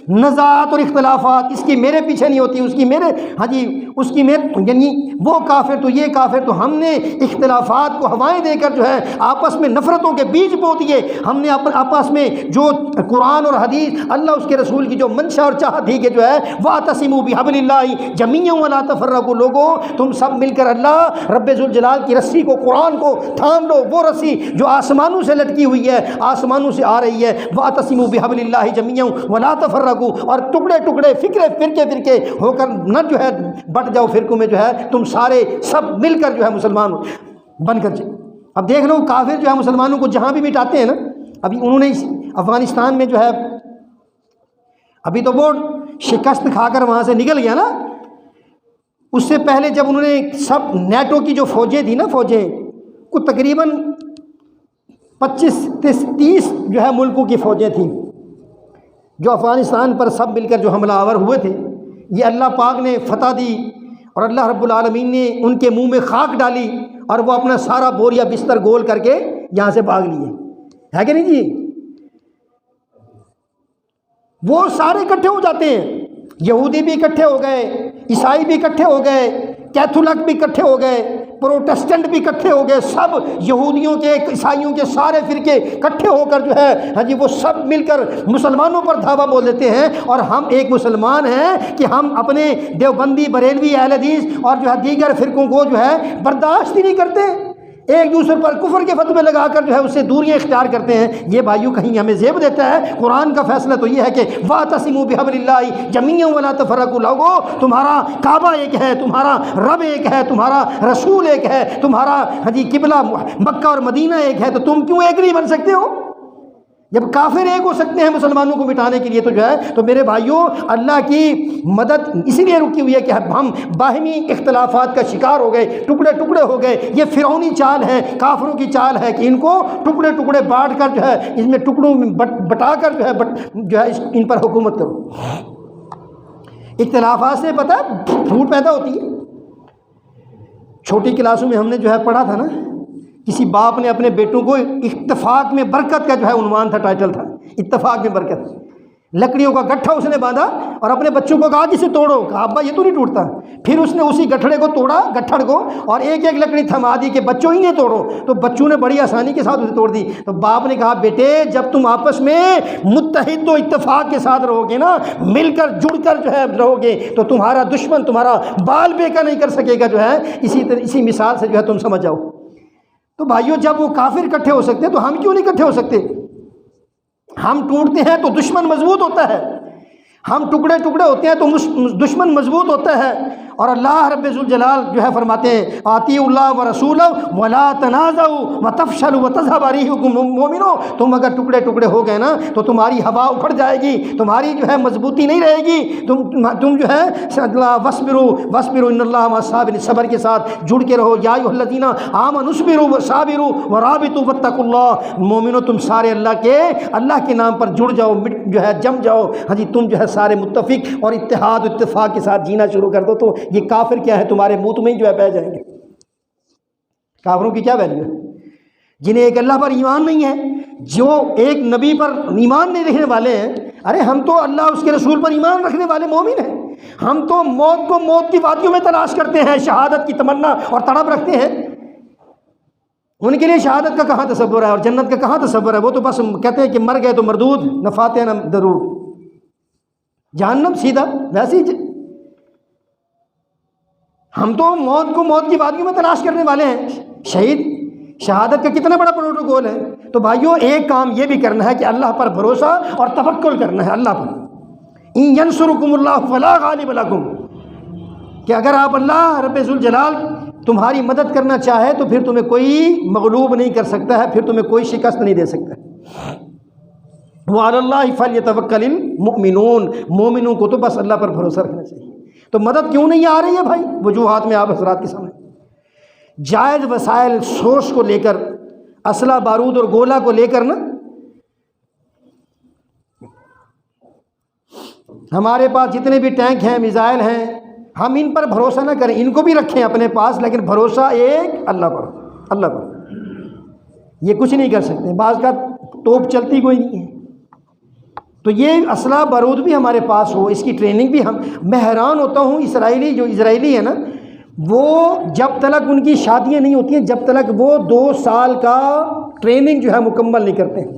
نزاعات اور اختلافات، اس کی میرے پیچھے نہیں ہوتی، اس کی میرے، ہاں جی اس کی میرے، یعنی وہ کافر تو یہ کافر، تو ہم نے اختلافات کو ہوائیں دے کر جو ہے آپس میں نفرتوں کے بیج بو دیے۔ ہم نے آپس میں جو قرآن اور حدیث، اللہ اس کے رسول کی جو منشا اور چاہت تھی کہ جو ہے وَاعْتَصِمُوا بِحَبْلِ اللَّهِ جَمِيعًا وَلَا تَفَرَّقُوا، لوگوں تم سب مل کر اللہ رب ذوالجلال کی رسی کو، قرآن کو تھام لو، وہ رسی جو آسمانوں سے لٹکی ہوئی ہے، آسمانوں سے آ رہی ہے، وَاعْتَصِمُوا بِحَبْلِ اللَّهِ جَمِيعًا وَلَا تَفَرَّقُوا، اور ٹکڑے ٹکڑے فرقے ہو کر نہ جو ہے بٹ جاؤ فرقوں میں، جو ہے تم سارے سب مل کر جو ہے مسلمان بن کر جائے۔ اب دیکھ لو کافر جو ہے مسلمانوں کو جہاں بھی مٹاتے ہیں نا، ابھی انہوں نے افغانستان میں جو ہے، ابھی تو وہ شکست کھا کر وہاں سے نکل گیا نا، اس سے پہلے جب انہوں نے سب نیٹو کی جو فوجیں تھیں نا، فوجیں کو تقریباً 25-30 جو ہے ملکوں کی فوجیں تھیں جو افغانستان پر سب مل کر جو حملہ آور ہوئے تھے، یہ اللہ پاک نے فتح دی اور اللہ رب العالمین نے ان کے منہ میں خاک ڈالی، اور وہ اپنا سارا بوریا بستر گول کر کے یہاں سے بھاگ لیے، ہے کہ نہیں جی؟ وہ سارے اکٹھے ہو جاتے ہیں، یہودی بھی اکٹھے ہو گئے، عیسائی بھی اکٹھے ہو گئے، کیتھولک بھی اکٹھے ہو گئے، پروٹسٹنٹ بھی اکٹھے ہو گئے، سب یہودیوں کے عیسائیوں کے سارے فرقے اکٹھے ہو کر جو ہے ہاں جی وہ سب مل کر مسلمانوں پر دھاوا بول دیتے ہیں، اور ہم ایک مسلمان ہیں کہ ہم اپنے دیوبندی، بریلوی، اہل حدیث اور جو ہے دیگر فرقوں کو جو ہے برداشت ہی نہیں کرتے، ایک دوسرے پر کفر کے فتوے لگا کر جو ہے اس سے دوریاں اختیار کرتے ہیں۔ یہ بھائیو کہیں ہمیں زیب دیتا ہے؟ قرآن کا فیصلہ تو یہ ہے کہ وَاعْتَصِمُوا بِحَبْلِ اللَّهِ جَمِيعًا وَلَا تَفَرَّقُوا۔ لوگو تمہارا کعبہ ایک ہے، تمہارا رب ایک ہے، تمہارا رسول ایک ہے، تمہارا قبلہ مکہ اور مدینہ ایک ہے، تو تم کیوں ایک نہیں بن سکتے ہو؟ جب کافر ایک ہو سکتے ہیں مسلمانوں کو مٹانے کے لیے تو جو ہے تو میرے بھائیوں اللہ کی مدد اسی لیے رکی ہوئی ہے کہ ہم باہمی اختلافات کا شکار ہو گئے، ٹکڑے ٹکڑے ہو گئے۔ یہ فرعونی چال ہے، کافروں کی چال ہے کہ ان کو ٹکڑے ٹکڑے بانٹ کر جو ہے اس میں ٹکڑوں میں بٹا کر جو ہے ان پر حکومت کرو۔ اختلافات سے پتہ پھوٹ پیدا ہوتی ہے۔ چھوٹی کلاسوں میں ہم نے جو ہے پڑھا تھا نا، کسی باپ نے اپنے بیٹوں کو اتفاق میں برکت کا جو ہے عنوان تھا، ٹائٹل تھا اتفاق میں برکت۔ لکڑیوں کا گٹھا اس نے باندھا اور اپنے بچوں کو کہا کہ اسے توڑو، کہا ابا یہ تو نہیں ٹوٹتا۔ پھر اس نے اسی گٹھڑے کو توڑا، گٹھڑ کو، اور ایک ایک لکڑی تھما دی کہ بچوں ہی نہیں توڑو، تو بچوں نے بڑی آسانی کے ساتھ اسے توڑ دی۔ تو باپ نے کہا بیٹے جب تم آپس میں متحد و اتفاق کے ساتھ رہو گے نا، مل کر جڑ کر جو ہے رہو گے، تو تمہارا دشمن تمہارا بال بیکا نہیں کر سکے گا۔ جو ہے اسی مثال سے جو ہے تم سمجھ جاؤ۔ تو بھائیو جب وہ کافر اکٹھے ہو سکتے تو ہم کیوں نہیں اکٹھے ہو سکتے؟ ہم ٹوٹتے ہیں تو دشمن مضبوط ہوتا ہے، ہم ٹکڑے ٹکڑے ہوتے ہیں تو دشمن مضبوط ہوتا ہے۔ اور اللہ رب ذوالجلال جو ہے فرماتے ہیں آتیوا اللہ ورسولہ ولا تنازعوا وتفشلوا وتذهب ريحكم۔ مومنو تم اگر ٹکڑے ٹکڑے ہو گئے نا تو تمہاری ہوا اکھڑ جائے گی، تمہاری جو ہے مضبوطی نہیں رہے گی، تم جو ہے واصبروا ان اللہ مع الصابرین، صبر کے ساتھ جڑ کے رہو۔ یا ایھا الذین آمنوا اصبروا وصابروا ورابطوا واتقوا اللہ۔ مومنو تم سارے اللہ کے نام پر جڑ جاؤ، جو ہے جم جاؤ، ہاں جی تم جو ہے سارے متفق اور اتحاد و اتفاق کے ساتھ جینا شروع کر دو، تو یہ کافر کیا ہے تمہارے منہ میں جو ہے بہ جائیں گے۔ کافروں کی کیا ویلیو ہے؟ جنہیں ایک اللہ پر ایمان نہیں ہے، جو ایک نبی پر ایمان نہیں رکھنے والے ہیں۔ ارے ہم تو اللہ اس کے رسول پر ایمان رکھنے والے مومن ہیں، ہم تو موت کو موت کی وادیوں میں تلاش کرتے ہیں، شہادت کی تمنا اور تڑپ رکھتے ہیں۔ ان کے لیے شہادت کا کہاں تصور ہے اور جنت کا کہاں تصور ہے؟ وہ تو بس کہتے ہیں کہ مر گئے تو مردود، نہ فاتح نہ درود، جہنم سیدھا۔ ویسے ہی ہم تو موت کو موت کی وادیوں میں تلاش کرنے والے ہیں۔ شہادت کا کتنا بڑا پروٹوکول ہے۔ تو بھائیو ایک کام یہ بھی کرنا ہے کہ اللہ پر بھروسہ اور توکل کرنا ہے، اللہ پر۔ ان ینصرکم اللہ فلا غالب لکم، کہ اگر آپ اللہ رب ذوالجلال تمہاری مدد کرنا چاہے تو پھر تمہیں کوئی مغلوب نہیں کر سکتا ہے، پھر تمہیں کوئی شکست نہیں دے سکتا ہے۔ وعلی اللہ فلیتوکل المؤمنون، مومنوں کو تو بس اللہ پر بھروسہ رکھنا چاہیے۔ تو مدد کیوں نہیں آ رہی ہے بھائی؟ وجوہات میں آپ حضرات کے سامنے جائز وسائل سورس کو لے کر، اسلحہ بارود اور گولہ کو لے کر نا، ہمارے پاس جتنے بھی ٹینک ہیں، میزائل ہیں، ہم ان پر بھروسہ نہ کریں، ان کو بھی رکھیں اپنے پاس، لیکن بھروسہ ایک اللہ پر، اللہ پر۔ یہ کچھ نہیں کر سکتے، بعض کا توپ چلتی کوئی نہیں ہے۔ تو یہ اسلحہ بارود بھی ہمارے پاس ہو، اس کی ٹریننگ بھی میں حیران ہوتا ہوں، اسرائیلی ہے نا، وہ جب تک ان کی شادیاں نہیں ہوتی ہیں، جب تک وہ 2 سال کا ٹریننگ جو ہے مکمل نہیں کرتے ہیں۔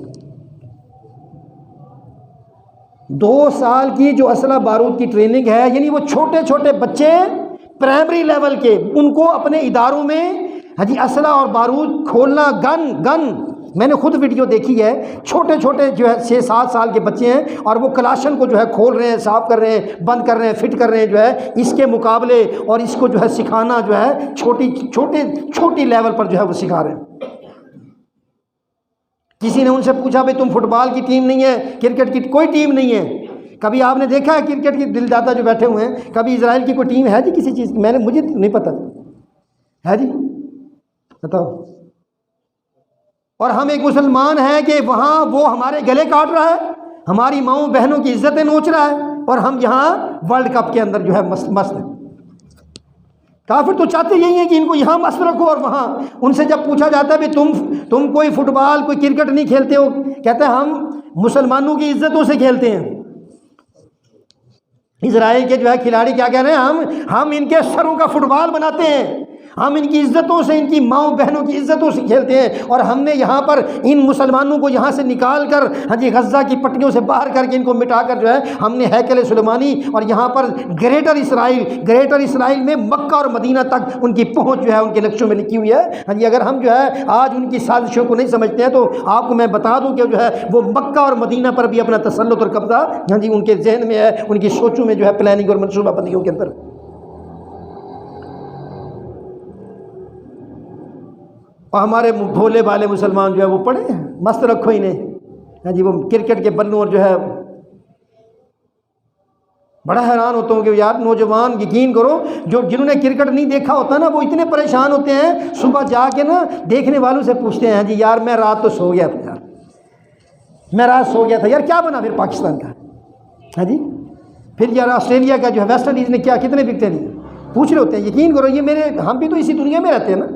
2 سال کی جو اسلحہ بارود کی ٹریننگ ہے، یعنی وہ چھوٹے چھوٹے بچے پرائمری لیول کے، ان کو اپنے اداروں میں اسلحہ اور بارود کھولنا، گن میں نے خود ویڈیو دیکھی ہے، چھوٹے چھوٹے جو ہے 6-7 سال کے بچے ہیں اور وہ کلاشن کو جو ہے کھول رہے ہیں، صاف کر رہے ہیں، بند کر رہے ہیں، فٹ کر رہے ہیں، جو ہے اس کے مقابلے اور اس کو جو ہے سکھانا جو ہے چھوٹی لیول پر جو ہے وہ سکھا رہے ہیں۔ کسی نے ان سے پوچھا بھائی تم فٹ بال کی ٹیم نہیں ہے، کرکٹ کی کوئی ٹیم نہیں ہے؟ کبھی آپ نے دیکھا ہے کرکٹ کی دل دادا جو بیٹھے ہوئے ہیں، کبھی اسرائیل کی کوئی ٹیم ہے جی کسی چیز کی؟ مجھے نہیں پتہ ہے جی، بتاؤ۔ اور ہم ایک مسلمان ہیں کہ وہاں وہ ہمارے گلے کاٹ رہا ہے، ہماری ماؤں بہنوں کی عزتیں نوچ رہا ہے، اور ہم یہاں ورلڈ کپ کے اندر جو ہے مست ہیں۔ کافر تو چاہتے یہی ہیں کہ ان کو یہاں مست رکھو، اور وہاں ان سے جب پوچھا جاتا ہے بھی تم کوئی فٹ بال کوئی کرکٹ نہیں کھیلتے ہو، کہتے ہیں ہم مسلمانوں کی عزتوں سے کھیلتے ہیں۔ اسرائیل کے جو ہے کھلاڑی کیا کہہ رہے ہیں؟ ہم ان کے سروں کا فٹ بال بناتے ہیں، ہم ان کی عزتوں سے، ان کی ماؤں بہنوں کی عزتوں سے کھیلتے ہیں، اور ہم نے یہاں پر ان مسلمانوں کو یہاں سے نکال کر غزہ کی پٹیوں سے باہر کر کے ان کو مٹا کر جو ہے ہم نے ہیکل سلیمانی اور یہاں پر گریٹر اسرائیل میں مکہ اور مدینہ تک ان کی پہنچ جو ہے ان کے نقشوں میں لکھی ہوئی ہے۔ اگر ہم جو ہے آج ان کی سازشوں کو نہیں سمجھتے ہیں تو آپ کو میں بتا دوں کہ جو ہے وہ مکہ اور مدینہ پر بھی اپنا تسلط اور قبضہ ان کے ذہن میں ہے، ان کی سوچوں میں جو ہے، پلاننگ اور منصوبہ بندیوں کے اندر۔ اور ہمارے بھولے بھالے مسلمان جو ہے وہ پڑھے مست رکھو انہیں، وہ کرکٹ کے بلوں، اور جو ہے بڑا حیران ہوتا ہوں کہ یار نوجوان یقین کرو جنہوں نے کرکٹ نہیں دیکھا ہوتا نا، وہ اتنے پریشان ہوتے ہیں، صبح جا کے نا دیکھنے والوں سے پوچھتے ہیں یار میں رات تو سو گیا تھا، یار میں رات سو گیا تھا، یار کیا بنا پھر پاکستان کا، پھر یار آسٹریلیا کا جو ہے ویسٹ انڈیز نے کتنے وکٹیں لی، پوچھ رہے ہوتے ہیں۔ یقین کرو یہ ہم بھی تو اسی دنیا میں رہتے ہیں نا،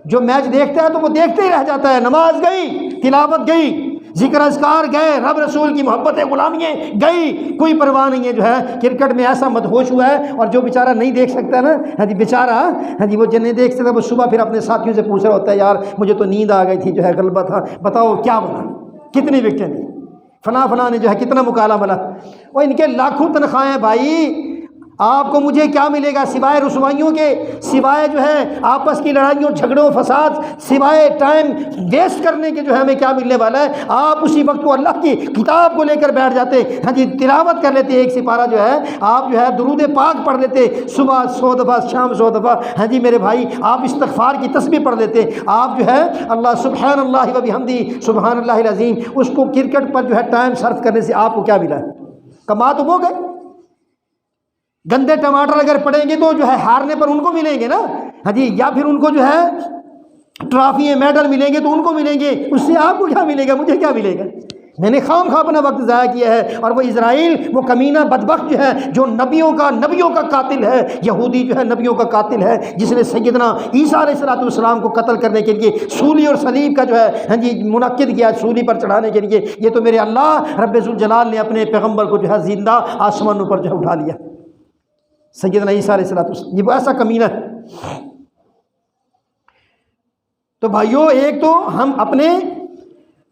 جو میچ دیکھتا ہے تو وہ دیکھتے ہی رہ جاتا ہے، نماز گئی، تلاوت گئی، ذکر اذکار گئے، رب رسول کی محبت غلامیاں گئی، کوئی پرواہ نہیں ہے۔ جو ہے کرکٹ میں ایسا مدہوش ہوا ہے، اور جو بیچارہ نہیں دیکھ سکتا نا، بیچارہ وہ جو نہیں دیکھ سکتا وہ صبح پھر اپنے ساتھیوں سے پوچھ رہا ہوتا ہے یار مجھے تو نیند آ گئی تھی، جو ہے غلبہ تھا، بتاؤ کیا بنا، کتنی وکٹیں لی، فلاں نے جو ہے کتنا مکالمہ بنا۔ وہ ان کے لاکھوں تنخواہیں بھائی، آپ کو مجھے کیا ملے گا سوائے رسوائیوں کے، سوائے جو ہے آپس کی لڑائیوں جھگڑوں فساد، سوائے ٹائم ویسٹ کرنے کے جو ہے ہمیں کیا ملنے والا ہے؟ آپ اسی وقت کو اللہ کی کتاب کو لے کر بیٹھ جاتے، تلاوت کر لیتے، ایک سپارہ جو ہے آپ جو ہے درود پاک پڑھ لیتے، صبح 100 دفعہ، شام 100 دفعہ، میرے بھائی آپ استغفار کی تسبیح پڑھ لیتے، آپ جو ہے اللہ سبحان اللہ و بحمدہ سبحان اللہ العظیم، اس کو کرکٹ پر جو ہے ٹائم صرف کرنے سے آپ کو کیا ملا؟ کما تو وہ گئے۔ گندے ٹماٹر اگر پڑیں گے تو جو ہے ہارنے پر ان کو ملیں گے نا، یا پھر ان کو جو ہے ٹرافی میڈل ملیں گے تو ان کو ملیں گے، اس سے آپ کو کیا ملے گا؟ مجھے کیا ملے گا؟ میں نے خام خواہ اپنا وقت ضائع کیا ہے۔ اور وہ اسرائیل، وہ کمینہ بدبخت جو ہے، جو نبیوں کا قاتل ہے، یہودی جو ہے نبیوں کا قاتل ہے، جس نے سیدنا عیسیٰ علیہ السلام کو قتل کرنے کے لیے سولی اور صلیب کا جو ہے منعقد کیا، سولی پر چڑھانے کے لیے، یہ تو میرے اللہ رب ذوالجلال نے اپنے پیغمبر کو جو ہے زندہ آسمانوں پر جو ہے اٹھا لیا، سیدنا عیسیٰ علیہ السلام، یہ ایسا کمینہ ہے۔ تو بھائیو، ایک تو ہم اپنے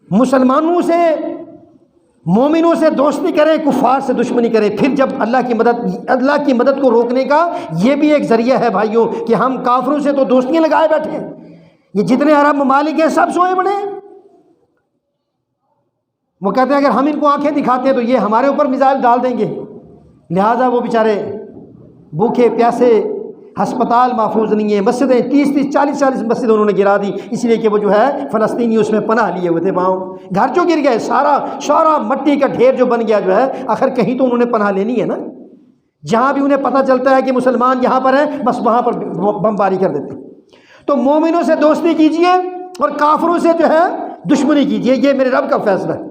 مسلمانوں سے، مومنوں سے دوستی کریں، کفار سے دشمنی کریں، پھر جب اللہ کی مدد کو روکنے کا یہ بھی ایک ذریعہ ہے بھائیو کہ ہم کافروں سے تو دوستیاں لگائے بیٹھے ہیں۔ یہ جتنے عرب ممالک ہیں سب سوئے بڑے ہیں، وہ کہتے ہیں اگر ہم ان کو آنکھیں دکھاتے ہیں تو یہ ہمارے اوپر میزائل ڈال دیں گے، لہٰذا وہ بیچارے بھوکے پیاسے، ہسپتال محفوظ نہیں ہیں، مسجدیں 30 40 مسجد انہوں نے گرا دی، اس لیے کہ وہ جو ہے فلسطینی اس میں پناہ لیے ہوئے تھے، وہاں گھر جو گر گئے، سارا مٹی کا ڈھیر جو بن گیا جو ہے، آخر کہیں تو انہوں نے پناہ لینی ہے نا، جہاں بھی انہیں پتہ چلتا ہے کہ مسلمان یہاں پر ہیں بس وہاں پر بمباری کر دیتے۔ تو مومنوں سے دوستی کیجئے اور کافروں سے جو ہے دشمنی کیجئے، یہ میرے رب کا فیصلہ ہے۔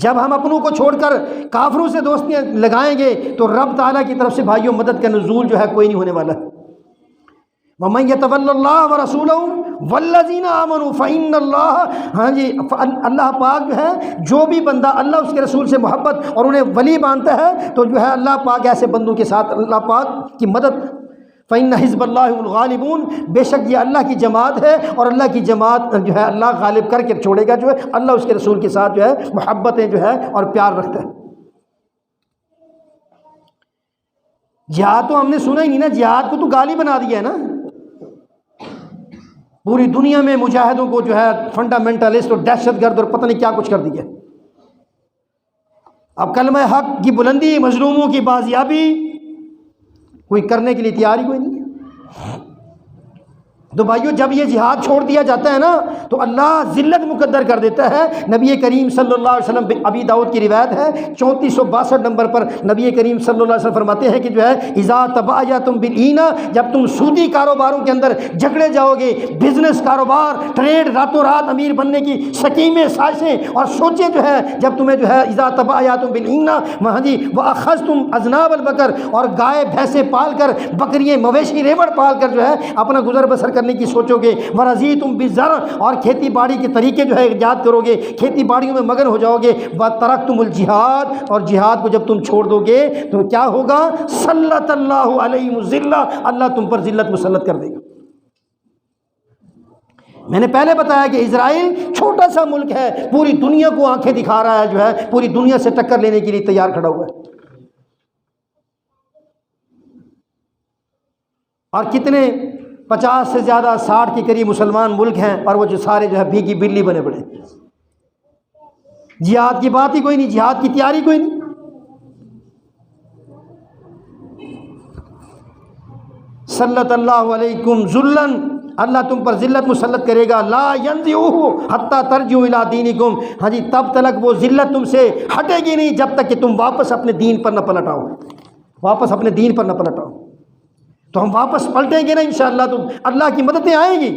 جب ہم اپنوں کو چھوڑ کر کافروں سے دوستیاں لگائیں گے تو رب تعالیٰ کی طرف سے بھائیوں مدد کا نزول جو ہے کوئی نہیں ہونے والا۔ وَمَن يَتَوَلَّ اللَّهَ وَرَسُولَهُ وَالَّذِينَ آمَنُوا فَإِنَّ اللَّهَ اللہ پاک جو ہے جو بھی بندہ اللہ اس کے رسول سے محبت اور انہیں ولی مانتا ہے تو جو ہے اللہ پاک ایسے بندوں کے ساتھ اللہ پاک کی مدد، فَإِنَّ حِزْبَ اللَّهِ هُمُ الْغَالِبُونَ، بے شک یہ اللہ کی جماعت ہے اور اللہ کی جماعت جو ہے اللہ غالب کر کے چھوڑے گا، جو ہے اللہ اس کے رسول کے ساتھ جو ہے محبتیں جو ہے اور پیار رکھتا ہے۔ جہاد تو ہم نے سنا ہی نہیں نا، جہاد کو تو گالی بنا دیا ہے نا، پوری دنیا میں مجاہدوں کو جو ہے فنڈامنٹلسٹ اور دہشت گرد اور پتہ نہیں کیا کچھ کر دیا۔ اب کلمہ حق کی بلندی، مظلوموں کی بازیابی کوئی کرنے کے لیے تیار ہی کوئی نہیں ہے۔ تو بھائیو جب یہ جہاد چھوڑ دیا جاتا ہے نا تو اللہ ذلت مقدر کر دیتا ہے۔ نبی کریم صلی اللہ علیہ وسلم، ابی داؤد کی روایت ہے 3462 نمبر پر نبی کریم صلی اللہ علیہ وسلم فرماتے ہیں کہ جو ہے اذا تبایعتم بالعینہ، جب تم سودی کاروباروں کے اندر جھگڑے جاؤ گے، بزنس کاروبار ٹریڈ، راتوں رات امیر بننے کی سکیمیں سازشیں اور سوچیں جو ہے جب تمہیں جو ہے اذا تبایعتم بالعینہ واخذتم اذناب البقر، اور گائے بھینسیں پال کر، بکریاں مویشی ریوڑ پال کر جو ہے اپنا گزر بسر کرنے کی سوچو گے، ورضیتم بالزرع، اور کھیتی باڑی کے طریقے جو ہے ایجاد کرو گے، کھیتی باڑیوں میں مگن ہو جاؤ گے، وترکتم الجہاد، اور جہاد کو جب تم چھوڑ دو گے تو کیا ہوگا؟ سلط اللہ علیہم الذلہ، اللہ تم پر ذلت مسلط کر دے گا۔ میں نے پہلے بتایا کہ اسرائیل چھوٹا سا ملک ہے، پوری دنیا کو آنکھیں دکھا رہا ہے، جو ہے پوری دنیا سے ٹکر لینے کے لیے تیار کھڑا ہوا ہے۔ اور کتنے 50 سے زیادہ 60 کے قریب مسلمان ملک ہیں، اور وہ جو سارے جو ہے بھیگی بلی بنے پڑے۔ جہاد کی بات ہی کوئی نہیں، جہاد کی تیاری کوئی نہیں۔ سلط اللہ علیکم ذلن، اللہ تم پر ذلت مسلط کرے گا، لا ینزعوہ حتی ترجعوا الی دینکم، ہاں جی تب تک وہ ذلت تم سے ہٹے گی نہیں جب تک کہ تم واپس اپنے دین پر نہ پلٹ آؤ، واپس اپنے دین پر نہ پلٹ آؤ۔ تو ہم واپس پلٹیں گے نا انشاءاللہ، تو اللہ کی مددیں آئیں گی۔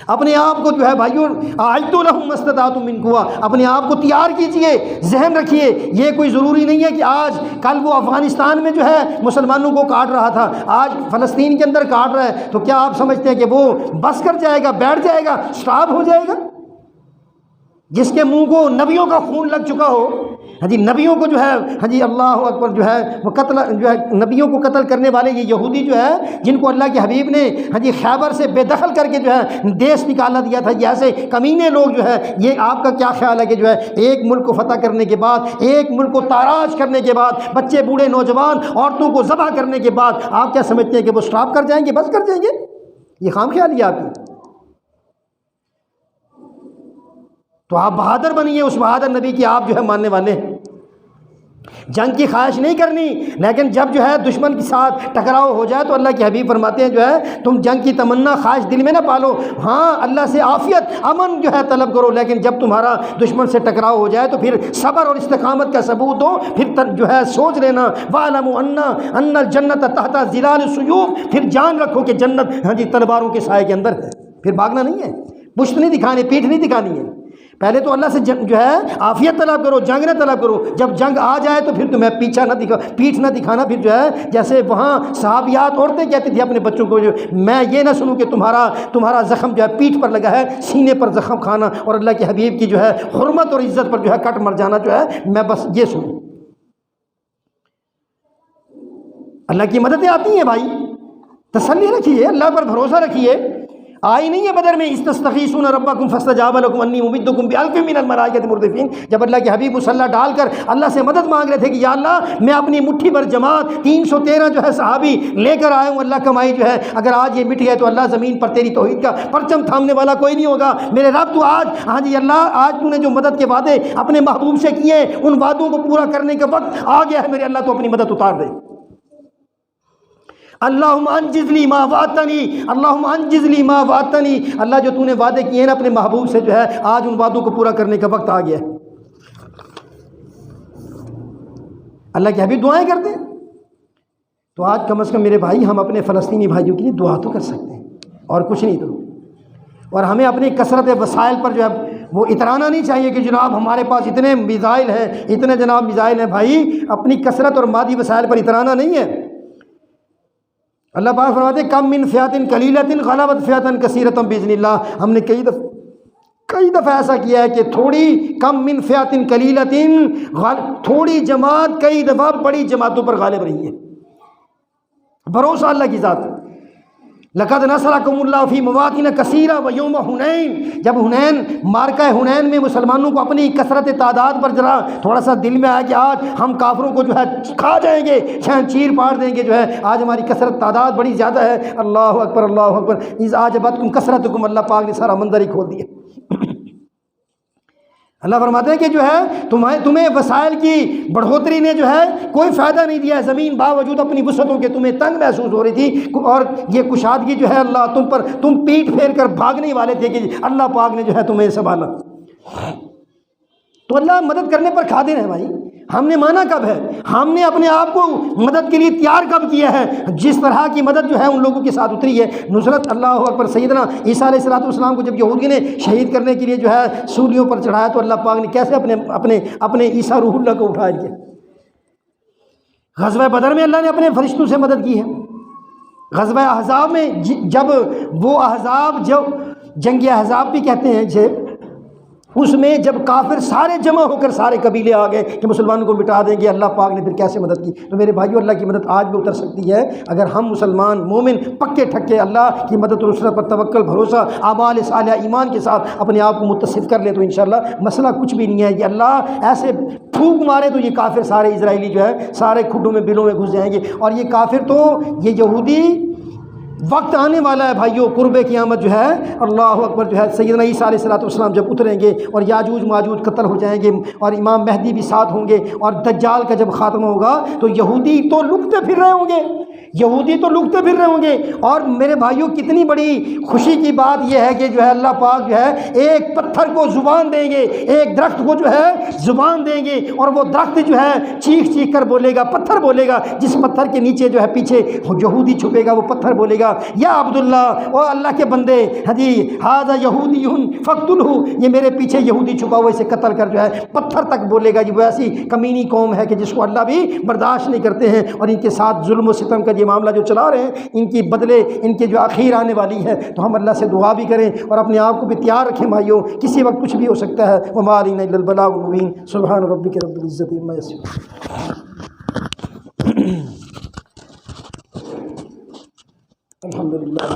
اپنے آپ کو جو ہے بھائیوں، اعدوا لہم ما استطعتم من قوۃ، اپنے آپ کو تیار کیجئے، ذہن رکھیے یہ کوئی ضروری نہیں ہے کہ آج کل وہ افغانستان میں جو ہے مسلمانوں کو کاٹ رہا تھا، آج فلسطین کے اندر کاٹ رہا ہے، تو کیا آپ سمجھتے ہیں کہ وہ بس کر جائے گا، بیٹھ جائے گا، سٹاپ ہو جائے گا؟ جس کے منہ کو نبیوں کا خون لگ چکا ہو، ہاں جی نبیوں کو جو ہے، ہاں جی اللہ اکبر، جو ہے وہ قتل، جو ہے نبیوں کو قتل کرنے والے یہ یہودی جو ہے، جن کو اللہ کے حبیب نے ہاں جی خیبر سے بے دخل کر کے جو ہے دیش نکالا دیا تھا، یہ ایسے کمینے لوگ جو ہے، یہ آپ کا کیا خیال ہے کہ جو ہے ایک ملک کو فتح کرنے کے بعد، ایک ملک کو تاراج کرنے کے بعد، بچے بوڑھے نوجوان عورتوں کو ذبح کرنے کے بعد، آپ کیا سمجھتے ہیں کہ وہ سٹاپ کر جائیں گے، بس کر جائیں گے؟ یہ خام خیالی ہے آپ کی۔ تو آپ بہادر بنیے، اس بہادر نبی کی آپ جو ہے ماننے والے ہیں۔ جنگ کی خواہش نہیں کرنی، لیکن جب جو ہے دشمن کے ساتھ ٹکراؤ ہو جائے تو اللہ کے حبیب فرماتے ہیں جو ہے تم جنگ کی تمنا خواہش دل میں نہ پالو، ہاں اللہ سے عافیت امن جو ہے طلب کرو، لیکن جب تمہارا دشمن سے ٹکراؤ ہو جائے تو پھر صبر اور استقامت کا ثبوت دو، پھر جو ہے سوچ لینا وَاعْلَمُوا أَنَّ الْجَنَّةَ تَحْتَ ظِلَالِ السُّيُوفِ، پھر جان رکھو کہ جنت ہاں جی تلواروں کے سائے کے اندر ہے، پھر بھاگنا نہیں ہے، پشت نہیں دکھانی، پیٹھ نہیں دکھانی ہے۔ پہلے تو اللہ سے جو ہے عافیت طلب کرو، جنگ نہ طلب کرو، جب جنگ آ جائے تو پھر تمہیں پیٹھ نہ دکھانا، پھر جو ہے جیسے وہاں صحابیات عورتیں کہتی تھی اپنے بچوں کو، جو میں یہ نہ سنوں کہ تمہارا زخم جو ہے پیٹھ پر لگا ہے، سینے پر زخم کھانا اور اللہ کے حبیب کی جو ہے حرمت اور عزت پر جو ہے کٹ مر جانا، جو ہے میں بس یہ سنوں۔ اللہ کی مددیں آتی ہیں بھائی، تسلی رکھیے، اللہ پر بھروسہ رکھیے۔ آئی نہیں ہے بدر میں استستغیثون ربکم فاستجاب لکم انی ممدکم بألف من الملائکۃ مردفین، جب اللہ کے حبیب مصلی ڈال کر اللہ سے مدد مانگ رہے تھے کہ یا اللہ میں اپنی مٹھی بھر جماعت 313 جو ہے صحابی لے کر آئے ہوں، اللہ کمائی جو ہے اگر آج یہ مٹ گئے تو اللہ زمین پر تیری توحید کا پرچم تھامنے والا کوئی نہیں ہوگا، میرے رب تو آج ہاں جی اللہ آج تو نے جو مدد کے وعدے اپنے محبوب سے کیے ان وعدوں کو پورا کرنے کا وقت آ گیا ہے، میرے اللہ تو اپنی مدد اتار دے۔ اللہم انجز لی ما وعدتنی، اللہم انجز لی ما وعدتنی، اللہ جو تو نے وعدے کیے ہیں نا اپنے محبوب سے، جو ہے آج ان وعدوں کو پورا کرنے کا وقت آ گیا ہے۔ اللہ کے حبیب دعائیں کرتے ہیں، تو آج کم از کم میرے بھائی ہم اپنے فلسطینی بھائیوں کے لیے دعا تو کر سکتے ہیں، اور کچھ نہیں تو۔ اور ہمیں اپنی کثرت وسائل پر جو ہے وہ اترانا نہیں چاہیے کہ جناب ہمارے پاس اتنے میزائل ہیں، اتنے جناب میزائل ہیں، بھائی اپنی کثرت اور مادی وسائل پر اترانا نہیں ہے۔ اللہ پاک فرماتے ہیں کم من فئۃ قلیلۃ غلبت فئۃ کثیرۃ باذن اللہ، ہم نے کئی دفعہ ایسا کیا ہے کہ تھوڑی کم من فئۃ قلیلۃ، تھوڑی جماعت کئی دفعہ بڑی جماعتوں پر غالب رہی ہے۔ بھروسہ اللہ کی ذات۔ لقد نصرکم اللہ فی مواطن کثیرہ ویوم حنین، جب حنین معرکہ حنین میں مسلمانوں کو اپنی کثرت تعداد پر ذرا تھوڑا سا دل میں آیا کہ آج ہم کافروں کو جو ہے کھا جائیں گے، چیر پاڑ دیں گے، جو ہے آج ہماری کثرت تعداد بڑی زیادہ ہے، اللہ اکبر اللہ اکبر، اذ اعجبتکم کثرتکم، اللہ پاک نے سارا منظر ہی کھول دیا۔ اللہ فرماتے ہیں کہ جو ہے تمہیں وسائل کی بڑھوتری نے جو ہے کوئی فائدہ نہیں دیا ہے، زمین باوجود اپنی وسعتوں کے تمہیں تنگ محسوس ہو رہی تھی، اور یہ کشادگی جو ہے اللہ تم پیٹ پھیر کر بھاگنے والے تھے کہ اللہ پاک نے جو ہے تمہیں سنبھالا۔ تو اللہ مدد کرنے پر قادر ہے بھائی، ہم نے مانا کب ہے، ہم نے اپنے آپ کو مدد کے لیے تیار کب کیا ہے، جس طرح کی مدد جو ہے ان لوگوں کے ساتھ اتری ہے، نصرت اللہ اکبر۔ سیدنا عیسیٰ علیہ السلام کو جب یہودی نے شہید کرنے کے لیے جو ہے سولیوں پر چڑھایا تو اللہ پاک نے کیسے اپنے عیسیٰ روح اللہ کو اٹھا دیا۔ غزوہ بدر میں اللہ نے اپنے فرشتوں سے مدد کی ہے۔ غزوہ احزاب میں جب وہ احزاب، جو جنگ احزاب بھی کہتے ہیں جسے، اس میں جب کافر سارے جمع ہو کر سارے قبیلے آ گئے کہ مسلمانوں کو مٹا دیں گے، اللہ پاک نے پھر کیسے مدد کی؟ تو میرے بھائیو، اللہ کی مدد آج بھی اتر سکتی ہے اگر ہم مسلمان مومن پکے ٹھکے اللہ کی مدد و نصرت پر توکل، بھروسہ، اعمال صالحہ ایمان کے ساتھ اپنے آپ کو متصف کر لے تو انشاءاللہ مسئلہ کچھ بھی نہیں ہے۔ یہ اللہ ایسے پھونک مارے تو یہ کافر سارے اسرائیلی جو ہے سارے کھڈوں میں بلوں میں گھس جائیں گے۔ اور یہ کافر تو یہ یہودی وقت آنے والا ہے بھائیو، قرب قیامت جو ہے، اللہ اکبر، جو ہے سیدنا عیسیٰ علیہ السلام جب اتریں گے اور یاجوج ماجوج قتل ہو جائیں گے اور امام مہدی بھی ساتھ ہوں گے اور دجال کا جب خاتمہ ہوگا تو یہودی تو لکتے پھر رہے ہوں گے، یہودی تو لکتے پھر رہے ہوں گے۔ اور میرے بھائیو، کتنی بڑی خوشی کی بات یہ ہے کہ جو ہے اللہ پاک جو ہے ایک پتھر کو زبان دیں گے، ایک درخت کو جو ہے زبان دیں گے، اور وہ درخت جو ہے چیخ چیخ کر بولے گا، پتھر بولے گا، جس پتھر کے نیچے جو ہے پیچھے یہودی چھپے گا وہ پتھر بولے گا، یا عبداللہ، او اللہ کے بندے، حجی ھذا یہودی فقتلہ، یہ میرے پیچھے یہودی چھپا ہوا، اسے قتل کر، جو ہے پتھر تک بولے گا۔ یہ وہ ایسی کمینی قوم ہے کہ جس کو اللہ بھی برداشت نہیں کرتے ہیں، اور ان کے ساتھ ظلم و ستم کا یہ معاملہ جو چلا رہے ہیں، ان کی بدلے ان کے جو آخر آنے والی ہے، تو ہم اللہ سے دعا بھی کریں اور اپنے آپ کو بھی تیار رکھیں بھائیوں، کسی وقت کچھ بھی ہو سکتا ہے۔ وما علینا الا البلاغ المبین۔ سبحان ربک رب العزۃ عما یصفون۔ الحمدللہ۔